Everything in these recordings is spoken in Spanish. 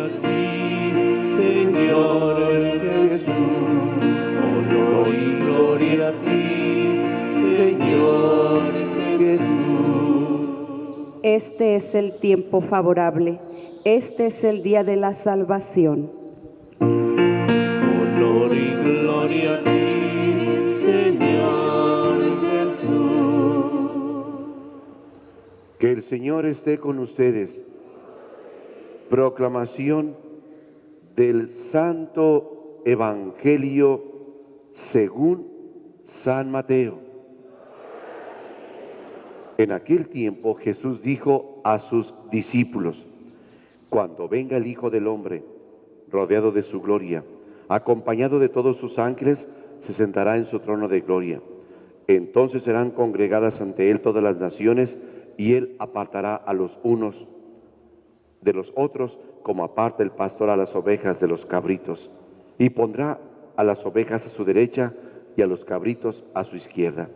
a ti, Señor Jesús. Honor y gloria a ti, Señor Jesús. Este es el tiempo favorable, este es el día de la salvación. Honor y gloria a ti, Señor Jesús. Que el Señor esté con ustedes. Proclamación del Santo Evangelio según San Mateo. En aquel tiempo Jesús dijo a sus discípulos: cuando venga el Hijo del Hombre, rodeado de su gloria, acompañado de todos sus ángeles, se sentará en su trono de gloria. Entonces serán congregadas ante él todas las naciones, y él apartará a los unos de los otros, como aparta el pastor a las ovejas de los cabritos, y pondrá a las ovejas a su derecha y a los cabritos a su izquierda.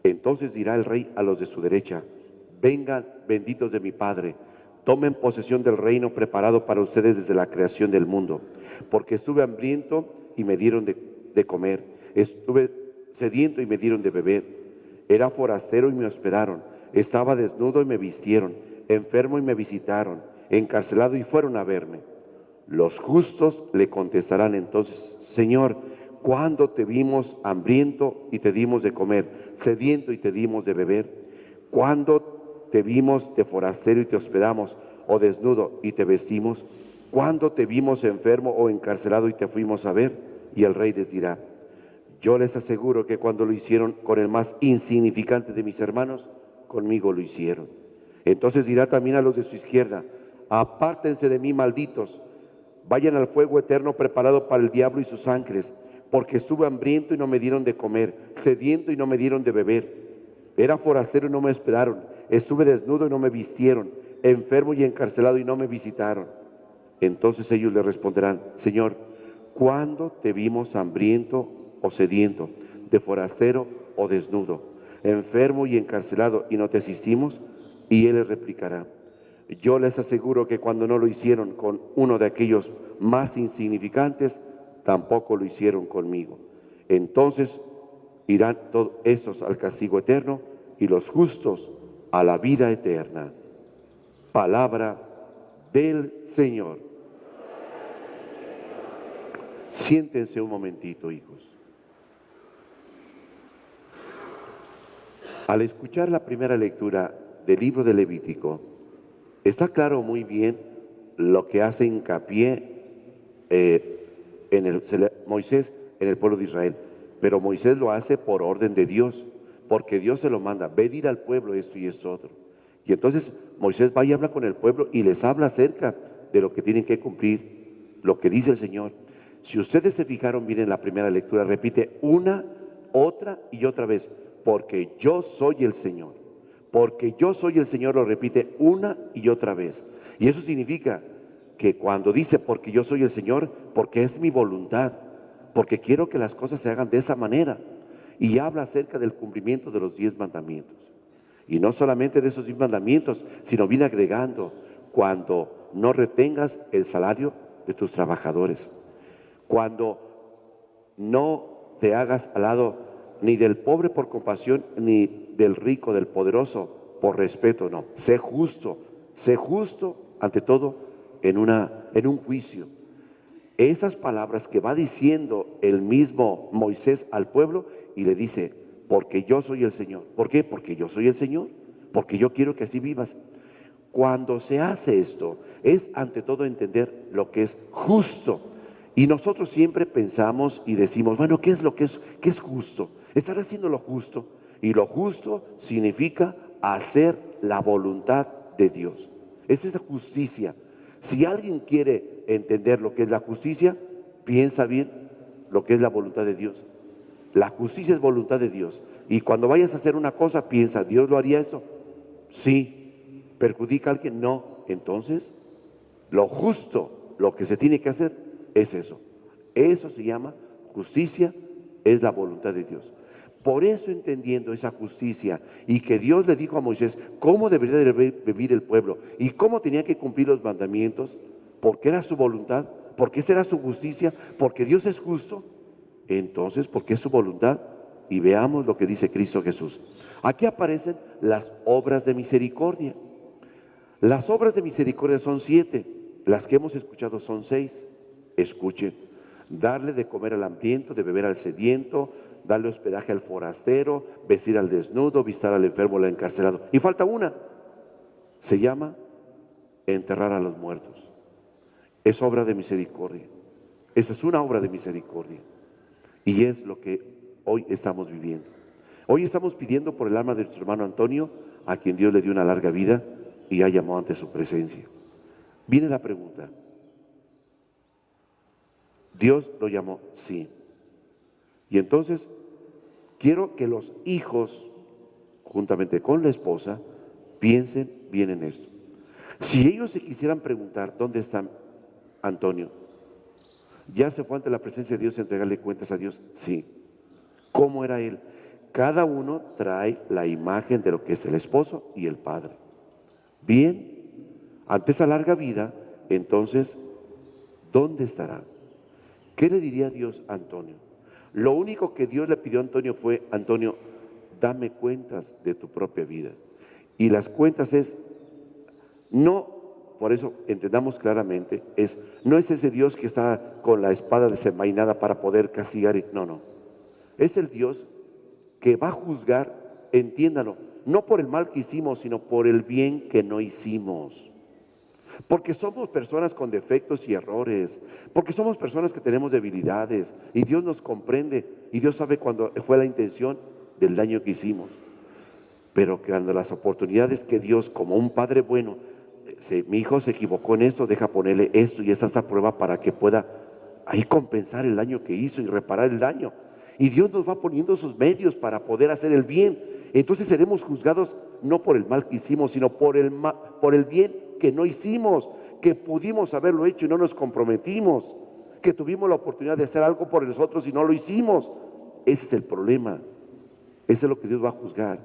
Entonces dirá el rey a los de su derecha: vengan, benditos de mi Padre, tomen posesión del reino preparado para ustedes desde la creación del mundo. Porque estuve hambriento y me dieron de comer, estuve sediento y me dieron de beber, era forastero y me hospedaron, estaba desnudo y me vistieron, enfermo y me visitaron, encarcelado y fueron a verme. Los justos le contestarán entonces: Señor, ¿cuándo te vimos hambriento y te dimos de comer, sediento y te dimos de beber? ¿Cuándo te vimos de forastero y te hospedamos, o desnudo y te vestimos? ¿Cuándo te vimos enfermo o encarcelado y te fuimos a ver? Y el rey les dirá: yo les aseguro que cuando lo hicieron con el más insignificante de mis hermanos, conmigo lo hicieron. Entonces dirá también a los de su izquierda: apártense de mí, malditos, vayan al fuego eterno preparado para el diablo y sus ángeles, porque estuve hambriento y no me dieron de comer, sediento y no me dieron de beber, era forastero y no me hospedaron, estuve desnudo y no me vistieron, enfermo y encarcelado y no me visitaron. Entonces ellos le responderán: Señor, ¿cuándo te vimos hambriento o sediento, de forastero o desnudo, enfermo y encarcelado y no te asistimos? Y él les replicará: yo les aseguro que cuando no lo hicieron con uno de aquellos más insignificantes, tampoco lo hicieron conmigo. Entonces irán todos estos al castigo eterno y los justos a la vida eterna. Palabra del Señor. Siéntense un momentito, hijos. Al escuchar la primera lectura del libro de Levítico, está claro muy bien lo que hace hincapié Moisés en el pueblo de Israel. Pero Moisés lo hace por orden de Dios, porque Dios se lo manda: ve, dir al pueblo esto y esto otro. Y entonces Moisés va y habla con el pueblo y les habla acerca de lo que tienen que cumplir, lo que dice el Señor. Si ustedes se fijaron bien en la primera lectura, repite una, otra y otra vez: porque yo soy el Señor. Porque yo soy el Señor, lo repite una y otra vez. Y eso significa que cuando dice porque yo soy el Señor, porque es mi voluntad, porque quiero que las cosas se hagan de esa manera. Y habla acerca del cumplimiento de los 10 mandamientos. Y no solamente de esos 10 mandamientos, sino viene agregando: cuando no retengas el salario de tus trabajadores, cuando no te hagas al lado ni del pobre por compasión, ni del rico, del poderoso por respeto, no. Sé justo ante todo en un juicio. Esas palabras que va diciendo el mismo Moisés al pueblo, y le dice: porque yo soy el Señor. ¿Por qué? Porque yo soy el Señor, porque yo quiero que así vivas. Cuando se hace esto, es ante todo entender lo que es justo. Y nosotros siempre pensamos y decimos: bueno, ¿qué es lo que es justo? Estar haciendo lo justo. Y lo justo significa hacer la voluntad de Dios. Esa es la justicia. Si alguien quiere entender lo que es la justicia, piensa bien lo que es la voluntad de Dios. La justicia es voluntad de Dios. Y cuando vayas a hacer una cosa, piensa: ¿Dios lo haría eso? Sí. ¿Perjudica a alguien? No. Entonces, lo justo, lo que se tiene que hacer es eso. Eso se llama justicia, es la voluntad de Dios. Por eso, entendiendo esa justicia y que Dios le dijo a Moisés cómo debería de vivir el pueblo y cómo tenía que cumplir los mandamientos, porque era su voluntad, porque esa era su justicia, porque Dios es justo, entonces porque es su voluntad. Y veamos lo que dice Cristo Jesús. Aquí aparecen las obras de misericordia. Las obras de misericordia son 7, las que hemos escuchado son 6. Escuchen: darle de comer al hambriento, de beber al sediento, darle hospedaje al forastero, vestir al desnudo, visitar al enfermo o al encarcelado. Y falta una, se llama enterrar a los muertos. Es obra de misericordia. Esa es una obra de misericordia. Y es lo que hoy estamos viviendo. Hoy estamos pidiendo por el alma de nuestro hermano Antonio, a quien Dios le dio una larga vida y ha llamado ante su presencia. Viene la pregunta: ¿Dios lo llamó? Sí. Y entonces quiero que los hijos, juntamente con la esposa, piensen bien en esto. Si ellos se quisieran preguntar: ¿dónde está Antonio? ¿Ya se fue ante la presencia de Dios a entregarle cuentas a Dios? Sí. ¿Cómo era él? Cada uno trae la imagen de lo que es el esposo y el padre. Bien, ante esa larga vida, entonces, ¿dónde estará? ¿Qué le diría Dios a Antonio? Lo único que Dios le pidió a Antonio fue: Antonio, dame cuentas de tu propia vida. Y las cuentas es, no, por eso entendamos claramente, no es ese Dios que está con la espada desenvainada para poder castigar. No. Es el Dios que va a juzgar, entiéndalo, no por el mal que hicimos, sino por el bien que no hicimos. Porque somos personas con defectos y errores, porque somos personas que tenemos debilidades, y Dios nos comprende, y Dios sabe cuándo fue la intención del daño que hicimos. Pero cuando las oportunidades que Dios, como un padre bueno, mi hijo se equivocó en esto, deja ponerle esto y esa prueba para que pueda ahí compensar el daño que hizo y reparar el daño. Y Dios nos va poniendo sus medios para poder hacer el bien. Entonces seremos juzgados no por el mal que hicimos, sino por el bien que no hicimos, que pudimos haberlo hecho y no nos comprometimos, que tuvimos la oportunidad de hacer algo por nosotros y no lo hicimos. Ese es el problema. Ese es lo que Dios va a juzgar,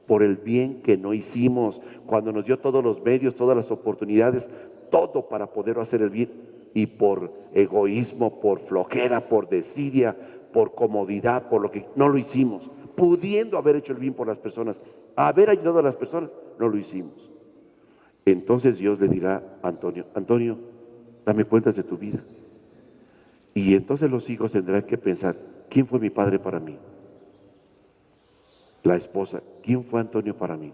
por el bien que no hicimos, cuando nos dio todos los medios, todas las oportunidades, todo para poder hacer el bien, y por egoísmo, por flojera, por desidia, por comodidad, por lo que no lo hicimos, pudiendo haber hecho el bien por las personas, haber ayudado a las personas, no lo hicimos. Entonces Dios le dirá a Antonio: Antonio, dame cuentas de tu vida. Y entonces los hijos tendrán que pensar: ¿quién fue mi padre para mí? La esposa: ¿quién fue Antonio para mí?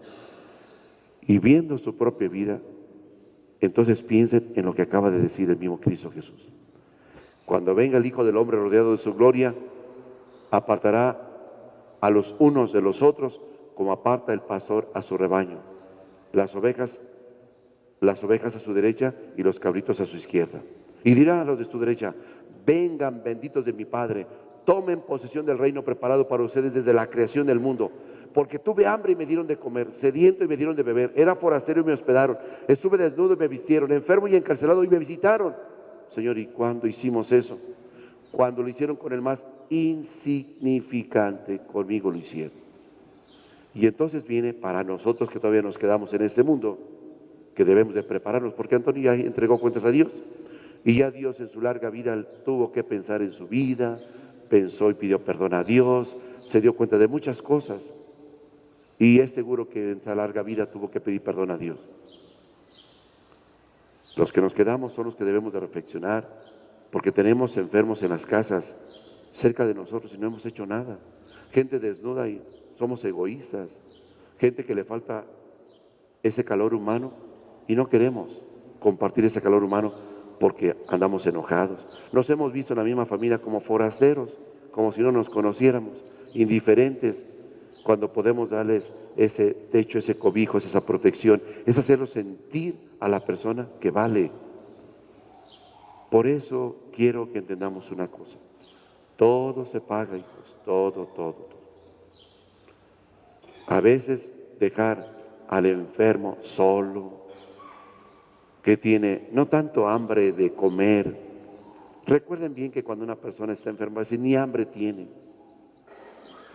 Y viendo su propia vida, entonces piensen en lo que acaba de decir el mismo Cristo Jesús. Cuando venga el Hijo del Hombre rodeado de su gloria, apartará a los unos de los otros, como aparta el pastor a su rebaño. Las ovejas a su derecha y los cabritos a su izquierda. Y dirá a los de su derecha: vengan, benditos de mi Padre, tomen posesión del reino preparado para ustedes desde la creación del mundo. Porque tuve hambre y me dieron de comer, sediento y me dieron de beber, era forastero y me hospedaron, estuve desnudo y me vistieron, enfermo y encarcelado y me visitaron. Señor, ¿y cuándo hicimos eso? Cuando lo hicieron con el más insignificante, conmigo lo hicieron. Y entonces viene para nosotros que todavía nos quedamos en este mundo, que debemos de prepararnos, porque Antonio ya entregó cuentas a Dios, y ya Dios en su larga vida tuvo que pensar en su vida, pensó y pidió perdón a Dios, se dio cuenta de muchas cosas, y es seguro que en esa larga vida tuvo que pedir perdón a Dios. Los que nos quedamos son los que debemos de reflexionar, porque tenemos enfermos en las casas cerca de nosotros y no hemos hecho nada, gente desnuda y somos egoístas, gente que le falta ese calor humano y no queremos compartir ese calor humano porque andamos enojados. Nos hemos visto en la misma familia como forasteros, como si no nos conociéramos, indiferentes, cuando podemos darles ese techo, ese cobijo, esa protección, es hacerlo sentir a la persona que vale. Por eso quiero que entendamos una cosa: todo se paga, hijos, todo. A veces dejar al enfermo solo, que tiene no tanto hambre de comer. Recuerden bien que cuando una persona está enferma, ni hambre tiene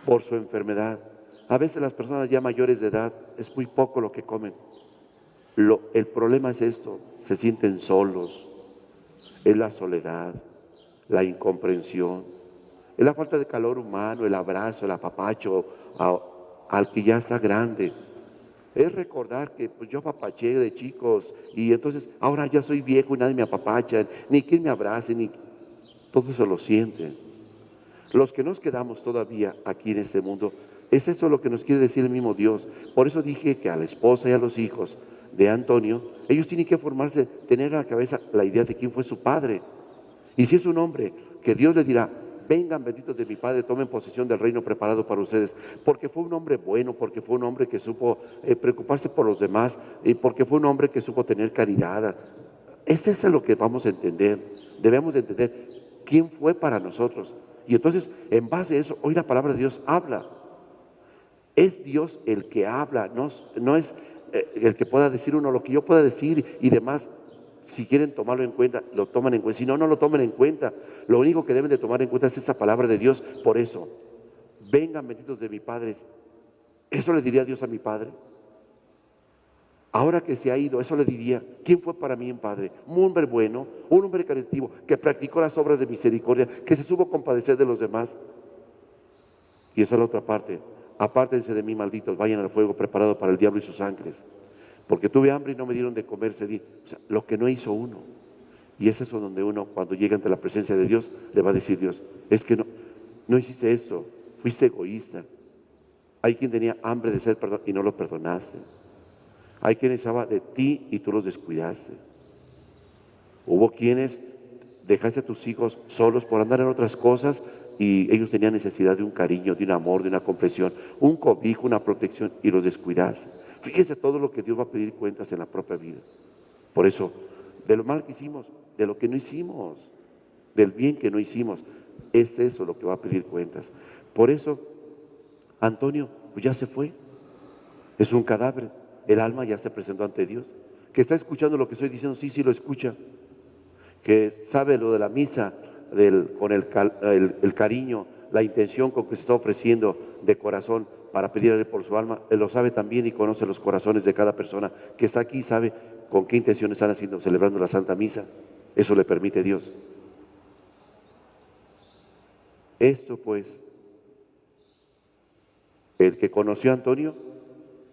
por su enfermedad. A veces las personas ya mayores de edad es muy poco lo que comen. El problema es esto: se sienten solos, es la soledad, la incomprensión, es la falta de calor humano, el abrazo, el apapacho al que ya está grande. Es recordar que pues, yo apapaché de chicos y entonces ahora ya soy viejo y nadie me apapacha, ni quien me abrace, ni todo eso lo sienten. Los que nos quedamos todavía aquí en este mundo, es eso lo que nos quiere decir el mismo Dios. Por eso dije que a la esposa y a los hijos de Antonio, ellos tienen que formarse, tener en la cabeza la idea de quién fue su padre. Y si es un hombre que Dios le dirá, vengan benditos de mi Padre, tomen posesión del reino preparado para ustedes, porque fue un hombre bueno, porque fue un hombre que supo preocuparse por los demás, y porque fue un hombre que supo tener caridad. Es eso lo que vamos a entender, debemos de entender quién fue para nosotros. Y entonces, en base a eso, hoy la palabra de Dios habla. Es Dios el que habla, no es el que pueda decir uno lo que yo pueda decir y demás. Si quieren tomarlo en cuenta, lo toman en cuenta. Si no, no lo tomen en cuenta. Lo único que deben de tomar en cuenta es esa palabra de Dios. Por eso, vengan benditos de mi Padre. Eso le diría Dios a mi Padre. Ahora que se ha ido, eso le diría, ¿quién fue para mí en Padre? Un hombre bueno, un hombre caritativo, que practicó las obras de misericordia, que se supo compadecer de los demás. Y esa es la otra parte. Apártense de mí, malditos, vayan al fuego preparado para el diablo y sus ángeles. Porque tuve hambre y no me dieron de comer, cedí. O sea, lo que no hizo uno. Y es eso donde uno, cuando llega ante la presencia de Dios, le va a decir Dios, es que no hiciste esto, fuiste egoísta. Hay quien tenía hambre de ser perdonado y no lo perdonaste. Hay quien necesitaba de ti y tú los descuidaste. Hubo quienes dejaste a tus hijos solos por andar en otras cosas y ellos tenían necesidad de un cariño, de un amor, de una comprensión, un cobijo, una protección y los descuidaste. Fíjese todo lo que Dios va a pedir cuentas en la propia vida. Por eso, de lo mal que hicimos, de lo que no hicimos, del bien que no hicimos, es eso lo que va a pedir cuentas. Por eso, Antonio, pues ya se fue. Es un cadáver. El alma ya se presentó ante Dios. Que está escuchando lo que estoy diciendo, sí, sí lo escucha. Que sabe lo de la misa, con el cariño, la intención con que se está ofreciendo de corazón para pedirle por su alma, él lo sabe también y conoce los corazones de cada persona que está aquí, sabe con qué intención están haciendo, celebrando la Santa Misa. Eso le permite Dios. Esto pues, el que conoció a Antonio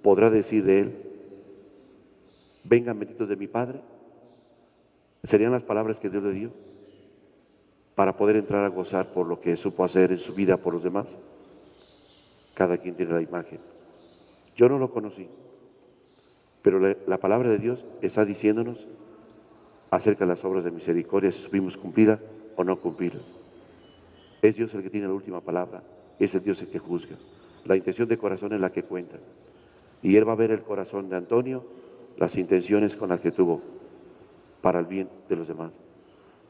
podrá decir de él, vengan benditos de mi Padre. Serían las palabras que Dios le dio para poder entrar a gozar por lo que supo hacer en su vida por los demás. Cada quien tiene la imagen. Yo no lo conocí, pero la palabra de Dios está diciéndonos acerca de las obras de misericordia, si supimos cumplirlas o no cumplirlas. Es Dios el que tiene la última palabra, es el Dios el que juzga. La intención de corazón es la que cuenta. Y Él va a ver el corazón de Antonio, las intenciones con las que tuvo para el bien de los demás.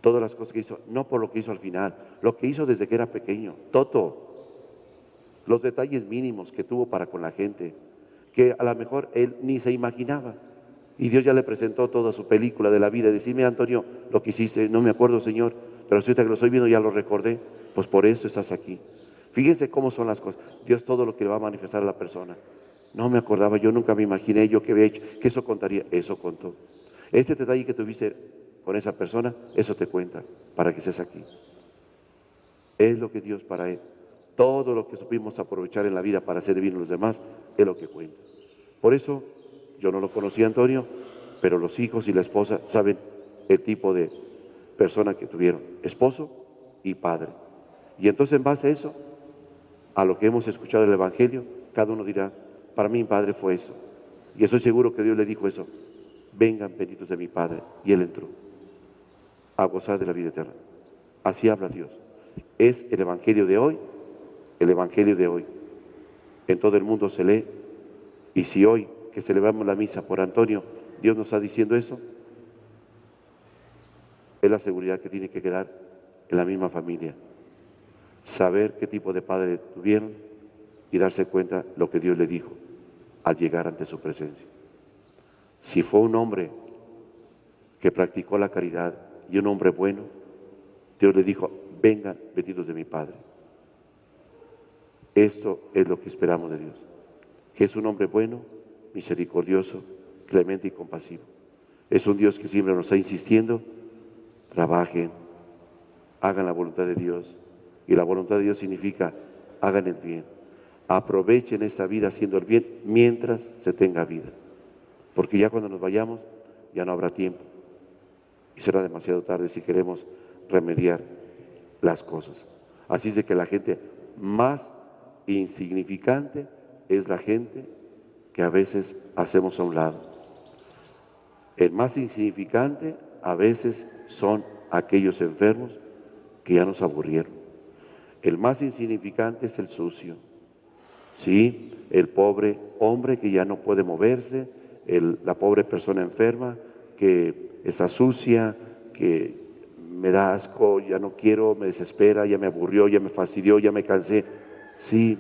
Todas las cosas que hizo, no por lo que hizo al final, lo que hizo desde que era pequeño, todo. Los detalles mínimos que tuvo para con la gente, que a lo mejor él ni se imaginaba. Y Dios ya le presentó toda su película de la vida. Decime, Antonio, lo que hiciste, no me acuerdo, Señor, pero ahorita que lo estoy viendo ya lo recordé, pues por eso estás aquí. Fíjense cómo son las cosas. Dios todo lo que le va a manifestar a la persona. No me acordaba, yo nunca me imaginé yo que había hecho, que eso contaría, eso contó. Ese detalle que tuviste con esa persona, eso te cuenta para que estés aquí. Es lo que Dios para Él. Todo lo que supimos aprovechar en la vida para hacer bien a los demás es lo que cuenta. Por eso, yo no lo conocí a Antonio, pero los hijos y la esposa saben el tipo de persona que tuvieron, esposo y padre. Y entonces en base a eso, a lo que hemos escuchado del Evangelio, cada uno dirá, para mí mi padre fue eso. Y estoy seguro que Dios le dijo eso, vengan benditos de mi Padre. Y él entró a gozar de la vida eterna. Así habla Dios. Es el Evangelio de hoy. El Evangelio de hoy en todo el mundo se lee, y si hoy que celebramos la misa por Antonio, Dios nos está diciendo eso, es la seguridad que tiene que quedar en la misma familia. Saber qué tipo de padre tuvieron y darse cuenta lo que Dios le dijo al llegar ante su presencia. Si fue un hombre que practicó la caridad y un hombre bueno, Dios le dijo, vengan benditos de mi Padre. Esto es lo que esperamos de Dios, que es un hombre bueno, misericordioso, clemente y compasivo. Es un Dios que siempre nos está insistiendo trabajen, hagan la voluntad de Dios. Y la voluntad de Dios significa, hagan el bien. Aprovechen esta vida haciendo el bien mientras se tenga vida. Porque ya cuando nos vayamos, ya no habrá tiempo. Y será demasiado tarde si queremos remediar las cosas. Así es de que la gente más insignificante es la gente que a veces hacemos a un lado. El más insignificante a veces son aquellos enfermos que ya nos aburrieron. El más insignificante es el sucio, ¿sí? El pobre hombre que ya no puede moverse, la pobre persona enferma que está sucia, que me da asco, ya no quiero, me desespera, ya me aburrió, ya me fastidió, ya me cansé. Sí,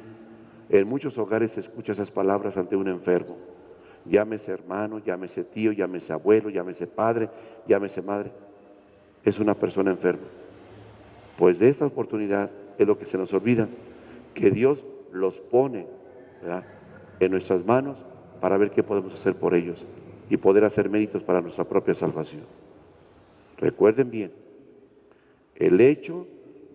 en muchos hogares se escuchan esas palabras ante un enfermo. Llámese hermano, llámese tío, llámese abuelo, llámese padre, llámese madre. Es una persona enferma. Pues de esa oportunidad es lo que se nos olvida, que Dios los pone, ¿verdad?, en nuestras manos para ver qué podemos hacer por ellos y poder hacer méritos para nuestra propia salvación. Recuerden bien, el hecho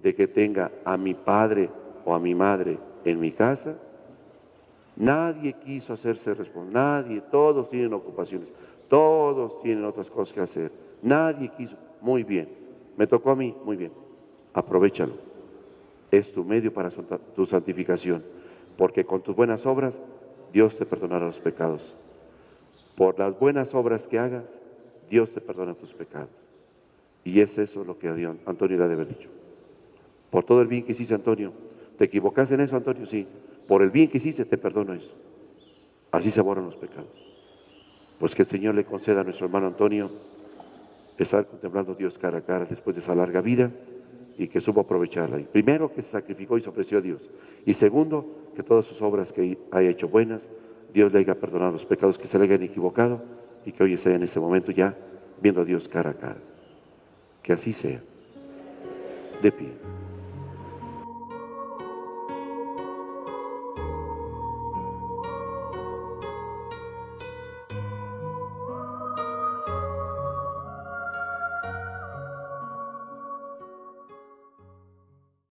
de que tenga a mi padre o a mi madre en mi casa, nadie quiso hacerse responsable, nadie, todos tienen ocupaciones, todos tienen otras cosas que hacer, nadie quiso, muy bien, me tocó a mí, muy bien, aprovéchalo, es tu medio para tu santificación, porque con tus buenas obras Dios te perdonará los pecados. Por las buenas obras que hagas, Dios te perdona tus pecados. Y es eso lo que Antonio le ha de haber dicho. Por todo el bien que hiciste, Antonio. ¿Te equivocaste en eso, Antonio? Sí. Por el bien que hiciste, te perdono eso. Así se borran los pecados. Pues que el Señor le conceda a nuestro hermano Antonio estar contemplando a Dios cara a cara después de esa larga vida y que supo aprovecharla. Y primero, que se sacrificó y se ofreció a Dios. Y segundo, que todas sus obras que haya hecho buenas, Dios le haya perdonado los pecados que se le hayan equivocado y que hoy esté en ese momento ya viendo a Dios cara a cara. Que así sea. De pie.